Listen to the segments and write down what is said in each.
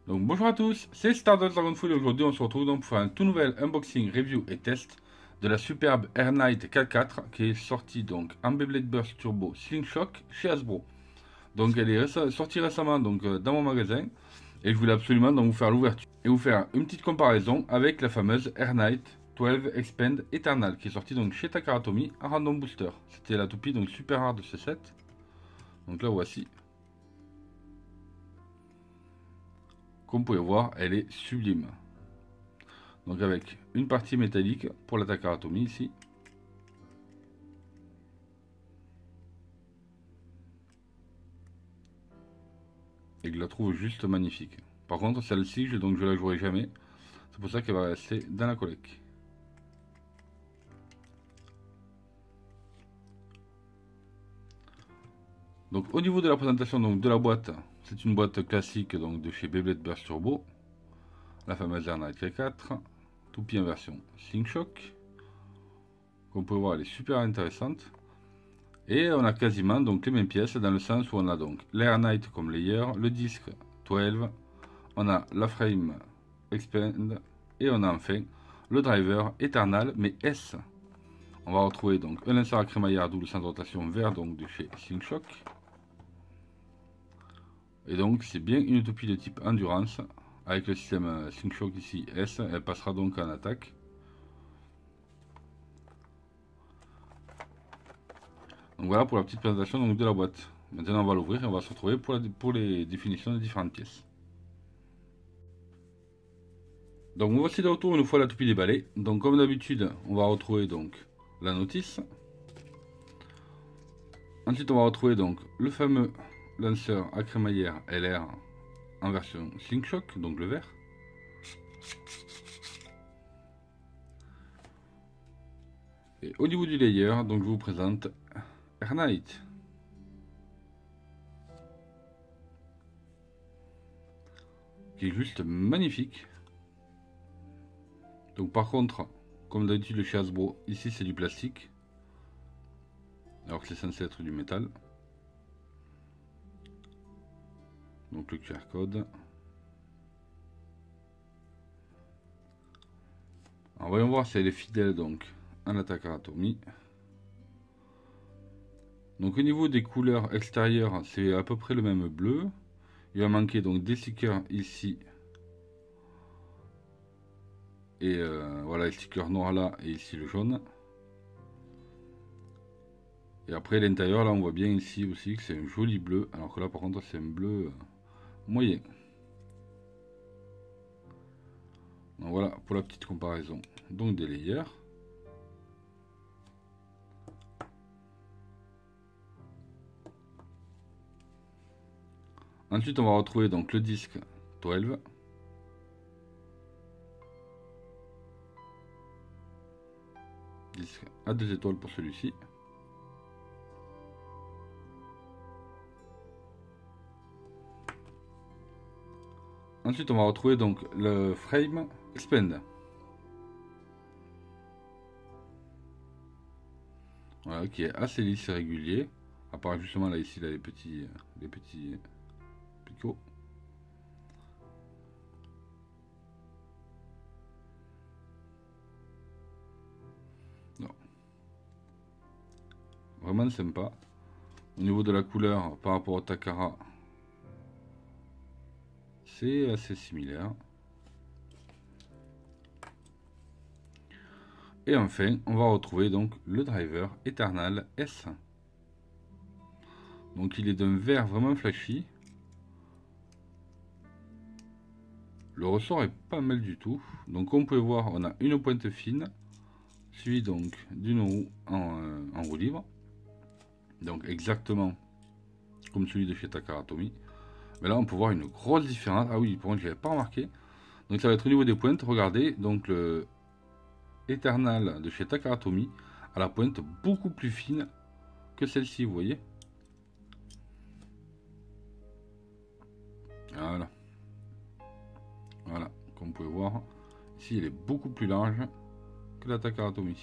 Donc bonjour à tous, c'est Stardust Dragonfall et aujourd'hui on se retrouve donc pour faire un tout nouvel unboxing, review et test de la superbe Air Knight K4 qui est sortie donc en Beyblade Burst Turbo Slingshock chez Hasbro. Donc elle est sortie récemment donc dans mon magasin et je voulais absolument donc vous faire l'ouverture et vous faire une petite comparaison avec la fameuse Air Knight 12 Expand Eternal qui est sortie donc chez Takara Tomy en Random Booster. C'était la toupie donc super rare de ce set. Donc là voici. Comme vous pouvez voir, elle est sublime. Donc avec une partie métallique pour la Takara Tomy ici. Et je la trouve juste magnifique. Par contre celle-ci, je la jouerai jamais. C'est pour ça qu'elle va rester dans la collecte. Donc au niveau de la présentation donc, de la boîte, c'est une boîte classique donc, de chez Beyblade Burst Turbo. La fameuse Air Knight K4. Toupie en version Slingshock. Comme vous pouvez voir, elle est super intéressante. Et on a quasiment donc les mêmes pièces dans le sens où on a donc l'Air Knight comme layer, le disque 12, on a la frame Expand et on a enfin le driver Eternal mais S. On va retrouver donc un lanceur à crémaillère double centre de rotation vert donc de chez Slingshock. Et donc c'est bien une toupie de type endurance avec le système Slingshock ici S, elle passera donc en attaque. Donc voilà pour la petite présentation donc, de la boîte. Maintenant on va l'ouvrir et on va se retrouver pour les définitions des différentes pièces. Donc voici de retour une fois la toupie déballée. Donc comme d'habitude on va retrouver donc la notice. Ensuite on va retrouver donc le fameux lanceur à crémaillère LR en version Slingshock, donc le vert. Et au niveau du layer, donc je vous présente Air Knight. Qui est juste magnifique. Donc par contre, comme d'habitude le chez Hasbro, ici c'est du plastique. Alors que c'est censé être du métal. Donc le QR code. Alors voyons voir si elle est fidèle donc à la Takara Tomy. Donc au niveau des couleurs extérieures, c'est à peu près le même bleu. Il va manquer donc des stickers ici. Et voilà les stickers noirs là et ici le jaune. Et après l'intérieur là on voit bien ici aussi que c'est un joli bleu. Alors que là par contre c'est un bleu moyen. Donc voilà pour la petite comparaison donc des layers. Ensuite on va retrouver donc le disque 12. Disque à 2 étoiles pour celui-ci. Ensuite on va retrouver donc le frame Expand. Voilà, qui est assez lisse et régulier. À part justement là ici là, les petits picots. Non. Vraiment sympa. Au niveau de la couleur par rapport au Takara, c'est assez similaire. Et enfin, on va retrouver donc le driver Eternal S. Donc il est d'un vert vraiment flashy. Le ressort est pas mal du tout. Donc comme vous pouvez voir, on a une pointe fine, suivi donc d'une roue en roue libre. Donc exactement comme celui de chez Takara Tomy. Mais là on peut voir une grosse différence. Ah oui, pour moi je l'avais pas remarqué. Donc ça va être au niveau des pointes. Regardez, donc le Eternal de chez Takara Tomy à la pointe beaucoup plus fine que celle-ci, vous voyez. Voilà. Voilà, comme vous pouvez voir, ici elle est beaucoup plus large que la Takara Tomy.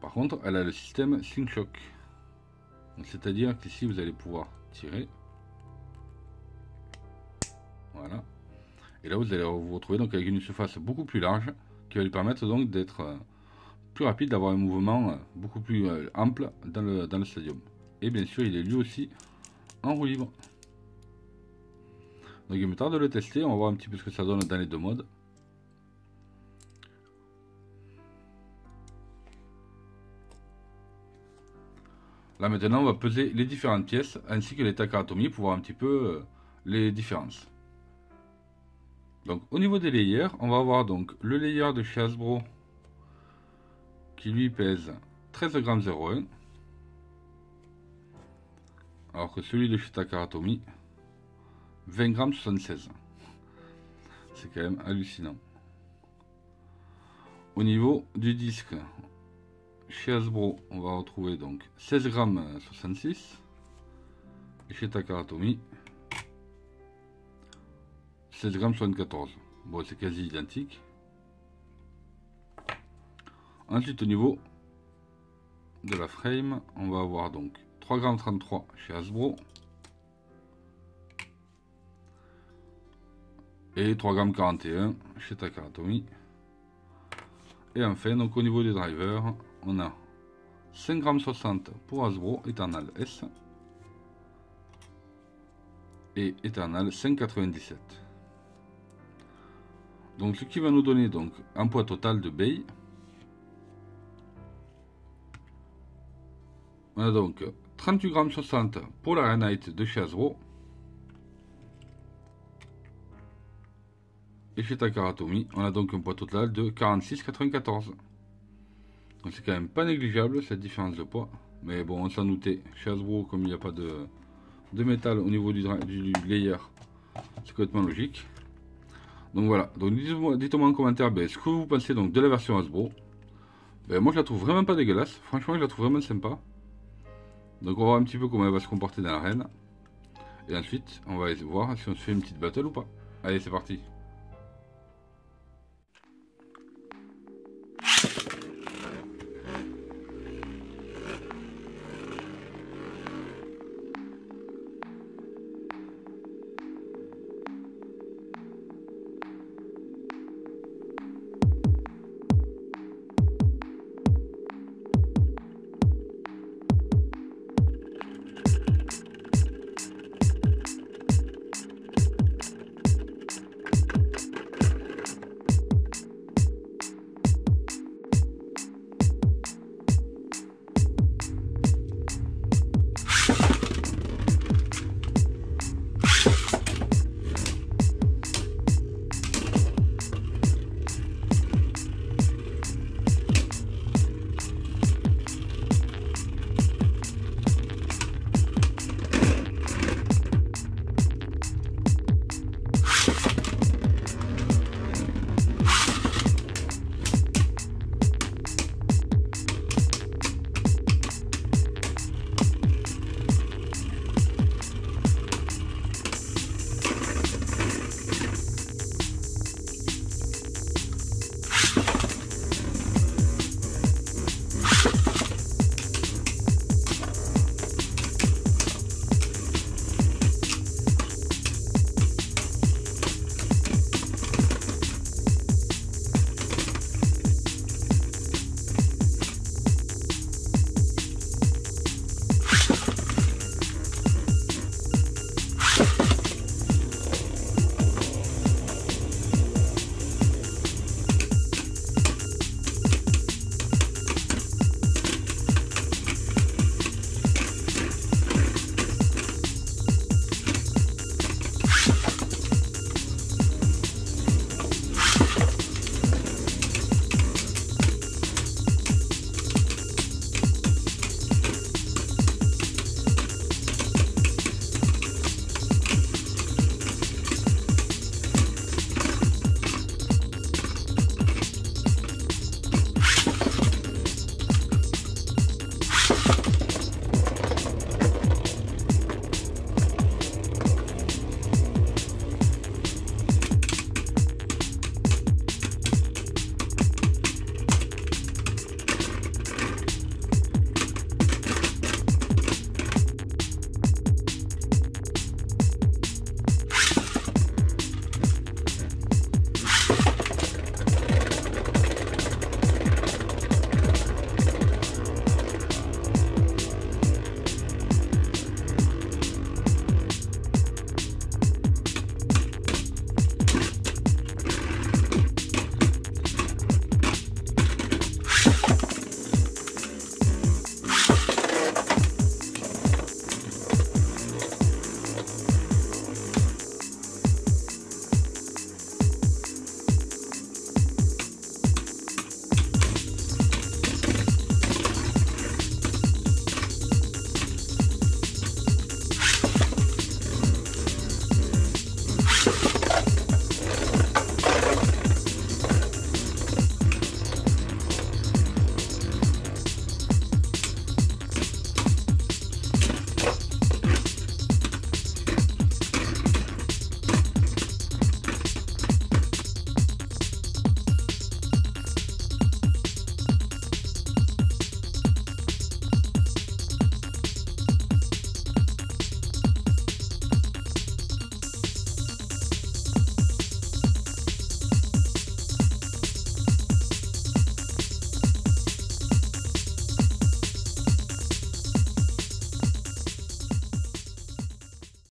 Par contre, elle a le système Slingshock. C'est-à-dire qu'ici vous allez pouvoir tirer. Voilà. Et là vous allez vous retrouver donc avec une surface beaucoup plus large qui va lui permettre donc d'être plus rapide, d'avoir un mouvement beaucoup plus ample dans le stadium. Et bien sûr il est lui aussi en roue libre. Donc il me tarde de le tester, on va voir un petit peu ce que ça donne dans les deux modes. Là maintenant on va peser les différentes pièces ainsi que les Takara-Tomy pour voir un petit peu les différences. Donc au niveau des layers, on va avoir donc le layer de chez Hasbro qui lui pèse 13,01 g, alors que celui de chez Takara-Tomy 20,76 g. C'est quand même hallucinant. Au niveau du disque, chez Hasbro, on va retrouver donc 16,66 g et chez Takara-Tomy 16,74 g. Bon, c'est quasi identique. Ensuite, au niveau de la frame, on va avoir donc 3,33 g chez Hasbro et 3,41 g chez Takara-Tomy. Et enfin, donc au niveau des drivers, on a 5,60 g pour Hasbro Eternal S et Eternal 5,97. Donc ce qui va nous donner donc un poids total de bay. On a donc 38,60 g pour la Knight de chez Hasbro. Et chez Takara-Tomy, on a donc un poids total de 46,94. Donc c'est quand même pas négligeable cette différence de poids. Mais bon, on s'en doutait. Chez Hasbro, comme il n'y a pas de métal au niveau du layer, c'est complètement logique. Donc voilà, donc dites-moi en commentaire ce que vous pensez donc de la version Hasbro. Moi je la trouve vraiment pas dégueulasse, franchement je la trouve vraiment sympa. Donc on va voir un petit peu comment elle va se comporter dans l'arène. Et ensuite on va aller voir si on se fait une petite battle ou pas. Allez c'est parti.